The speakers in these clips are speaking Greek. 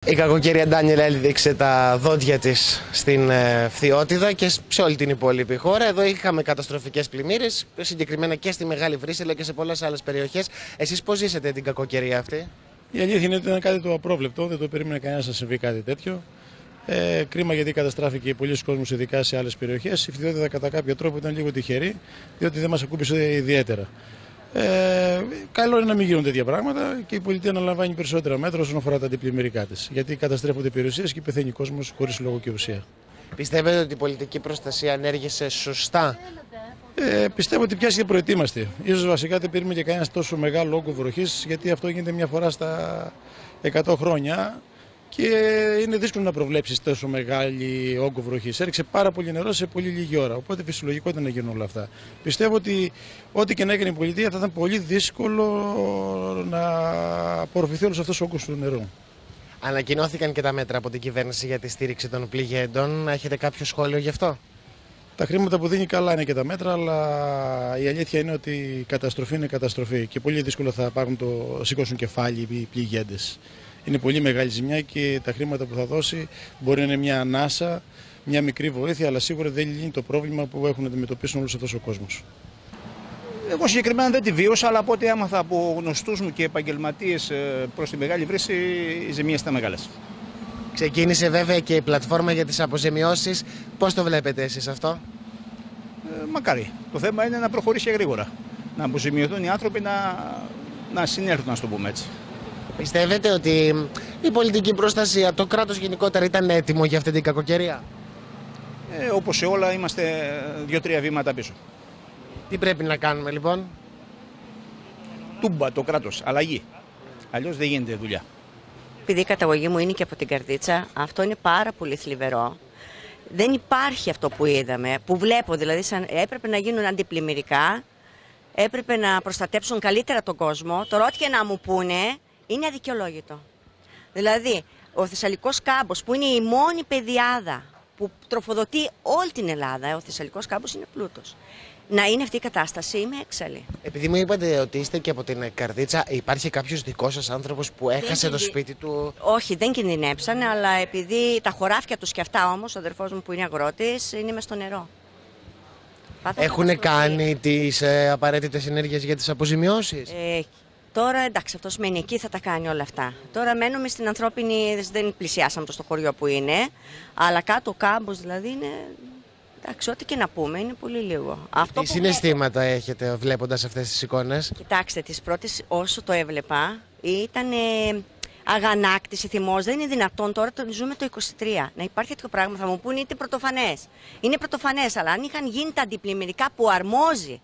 Η κακοκαιρία Ντάνιελ έδειξε τα δόντια της στην Φθιώτιδα και σε όλη την υπόλοιπη χώρα. Εδώ είχαμε καταστροφικές πλημμύρες, συγκεκριμένα και στη Μεγάλη Βρύση, αλλά και σε πολλές άλλες περιοχές. Εσείς πώς ζήσατε την κακοκαιρία αυτή? Η αλήθεια είναι ότι ήταν κάτι το απρόβλεπτο, δεν το περίμενε κανένας να συμβεί κάτι τέτοιο. Κρίμα γιατί καταστράφηκε πολλοί κόσμος, ειδικά σε άλλες περιοχές. Η Φθιώτιδα κατά κάποιο τρόπο ήταν λίγο τυχερή, διότι δεν μας ακούμπησε ιδιαίτερα. Καλό είναι να μην γίνουν τέτοια πράγματα και η πολιτεία να λαμβάνει περισσότερα μέτρα όσον αφορά τα αντιπλημμυρικά της. Γιατί καταστρέφονται περιουσίες και πεθαίνει κόσμος χωρίς λόγο και ουσία. Πιστεύετε ότι η πολιτική προστασία ενέργησε σωστά? Πιστεύω ότι πιάστηκε προετοίμαστη. Ίσως βασικά δεν περίμενε και κανένας τόσο μεγάλο όγκο βροχής, γιατί αυτό γίνεται μια φορά στα 100 χρόνια. Και είναι δύσκολο να προβλέψει τόσο μεγάλη όγκο βροχής. Έριξε πάρα πολύ νερό σε πολύ λίγη ώρα. Οπότε φυσιολογικό ήταν να γίνουν όλα αυτά. Πιστεύω ότι ό,τι και να έκανε η πολιτεία θα ήταν πολύ δύσκολο να απορροφηθεί όλος αυτός ο όγκος του νερού. Ανακοινώθηκαν και τα μέτρα από την κυβέρνηση για τη στήριξη των πληγέντων. Έχετε κάποιο σχόλιο γι' αυτό? Τα χρήματα που δίνει καλά είναι και τα μέτρα, αλλά η αλήθεια είναι ότι η καταστροφή είναι καταστροφή. Και πολύ δύσκολο θα πάρουν σηκώσουν κεφάλι οι πληγέντες. Είναι πολύ μεγάλη ζημιά και τα χρήματα που θα δώσει μπορεί να είναι μια ανάσα, μια μικρή βοήθεια, αλλά σίγουρα δεν λύνει το πρόβλημα που έχουν να αντιμετωπίσουν όλος αυτός ο κόσμος. Εγώ συγκεκριμένα δεν τη βίωσα, αλλά από ό,τι άμαθα από γνωστούς μου και επαγγελματίες προς τη Μεγάλη Βρύση, οι ζημίες ήταν μεγάλες. Ξεκίνησε βέβαια και η πλατφόρμα για τις αποζημιώσεις. Πώς το βλέπετε εσείς αυτό? Μακάρι. Το θέμα είναι να προχωρήσει γρήγορα. Να αποζημιωθούν οι άνθρωποι να συνέλθουν, να το πούμε έτσι. Πιστεύετε ότι η πολιτική προστασία, το κράτος γενικότερα ήταν έτοιμο για αυτή την κακοκαιρία? Όπως σε όλα είμαστε 2-3 βήματα πίσω. Τι πρέπει να κάνουμε λοιπόν? Τούμπα το κράτος, αλλαγή. Αλλιώς δεν γίνεται δουλειά. Επειδή η καταγωγή μου είναι και από την Καρδίτσα, αυτό είναι πάρα πολύ θλιβερό. Δεν υπάρχει αυτό που είδαμε, που βλέπω δηλαδή, έπρεπε να γίνουν αντιπλημμυρικά, έπρεπε να προστατέψουν καλύτερα τον κόσμο. Τώρα ό,τι και να μου πούνε, είναι αδικαιολόγητο. Δηλαδή, ο Θεσσαλικός κάμπος που είναι η μόνη πεδιάδα που τροφοδοτεί όλη την Ελλάδα, ο Θεσσαλικός κάμπος είναι πλούτος. Να είναι αυτή η κατάσταση, είμαι έξαλλη. Επειδή μου είπατε ότι είστε και από την Καρδίτσα, υπάρχει κάποιος δικός σας άνθρωπος που έχασε το σπίτι του? Όχι, δεν κινδυνέψανε, αλλά επειδή τα χωράφια τους και αυτά όμως, ο αδερφός μου που είναι αγρότης, είναι μες στο νερό. Έχουν κάνει τις απαραίτητες ενέργειες για τις αποζημιώσεις? Τώρα εντάξει, αυτός μένει εκεί, θα τα κάνει όλα αυτά. Τώρα μένουμε στην ανθρώπινη, δεν πλησιάσαμε το στο χωριό που είναι, αλλά κάτω ο κάμπος δηλαδή είναι, εντάξει, ό,τι και να πούμε, είναι πολύ λίγο. Τι συναισθήματα έχετε βλέποντας αυτές τις εικόνες? Κοιτάξτε, τις πρώτες όσο το έβλεπα ήταν αγανάκτηση, θυμός. Δεν είναι δυνατόν τώρα, ζούμε το 23, να υπάρχει τέτοιο πράγμα. Θα μου πούνε είναι πρωτοφανές. Είναι πρωτοφανές, αλλά αν είχαν γίνει τα αντιπλημμυρικά που αρμόζει,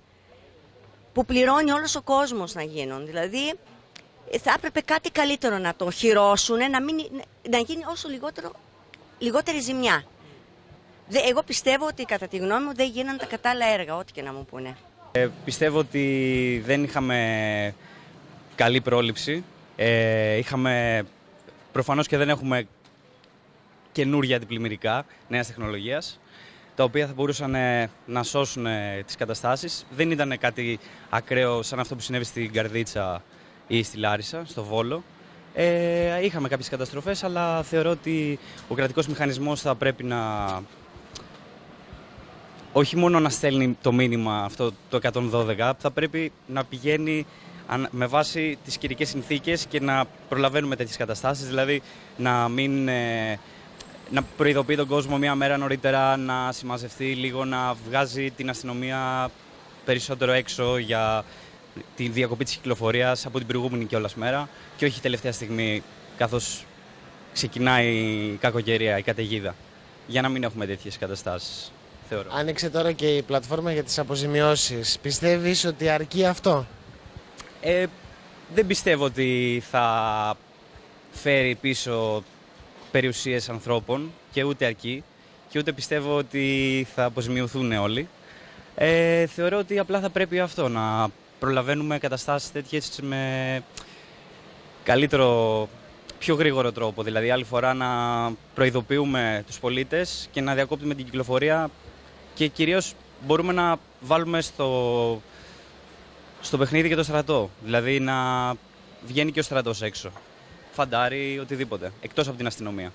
που πληρώνει όλος ο κόσμος να γίνουν. Δηλαδή, θα έπρεπε κάτι καλύτερο να το χειρώσουν, να γίνει όσο λιγότερη ζημιά. Εγώ πιστεύω ότι κατά τη γνώμη μου δεν γίνανε τα κατάλληλα έργα, ό,τι και να μου πούνε. Πιστεύω ότι δεν είχαμε καλή πρόληψη. Προφανώς και δεν έχουμε καινούργια αντιπλημμυρικά νέας τεχνολογίας, τα οποία θα μπορούσαν να σώσουν τις καταστάσεις. Δεν ήταν κάτι ακραίο σαν αυτό που συνέβη στην Καρδίτσα ή στη Λάρισα, στο Βόλο. Είχαμε κάποιες καταστροφές, αλλά θεωρώ ότι ο κρατικός μηχανισμός θα πρέπει να όχι μόνο να στέλνει το μήνυμα αυτό το 112, θα πρέπει να πηγαίνει με βάση τις καιρικές συνθήκες και να προλαβαίνουμε τέτοιες καταστάσεις, δηλαδή να προειδοποιεί τον κόσμο μία μέρα νωρίτερα, να συμμαζευτεί λίγο, να βγάζει την αστυνομία περισσότερο έξω για τη διακοπή της κυκλοφορίας από την προηγούμενη κιόλας μέρα και όχι τελευταία στιγμή καθώς ξεκινάει η κακοκαιρία, η καταιγίδα, για να μην έχουμε τέτοιες καταστάσεις, θεωρώ. Άνοιξε τώρα και η πλατφόρμα για τις αποζημιώσεις. Πιστεύεις ότι αρκεί αυτό? Δεν πιστεύω ότι θα φέρει πίσω περιουσίες ανθρώπων και ούτε αρκεί και ούτε πιστεύω ότι θα αποζημιωθούν όλοι. Θεωρώ ότι απλά θα πρέπει αυτό, να προλαβαίνουμε καταστάσεις τέτοιες με καλύτερο, πιο γρήγορο τρόπο. Δηλαδή άλλη φορά να προειδοποιούμε τους πολίτες και να διακόπτουμε την κυκλοφορία και κυρίως μπορούμε να βάλουμε στο παιχνίδι και το στρατό. Δηλαδή να βγαίνει και ο στρατός έξω. φαντάρι, οτιδήποτε. Εκτός από την αστυνομία.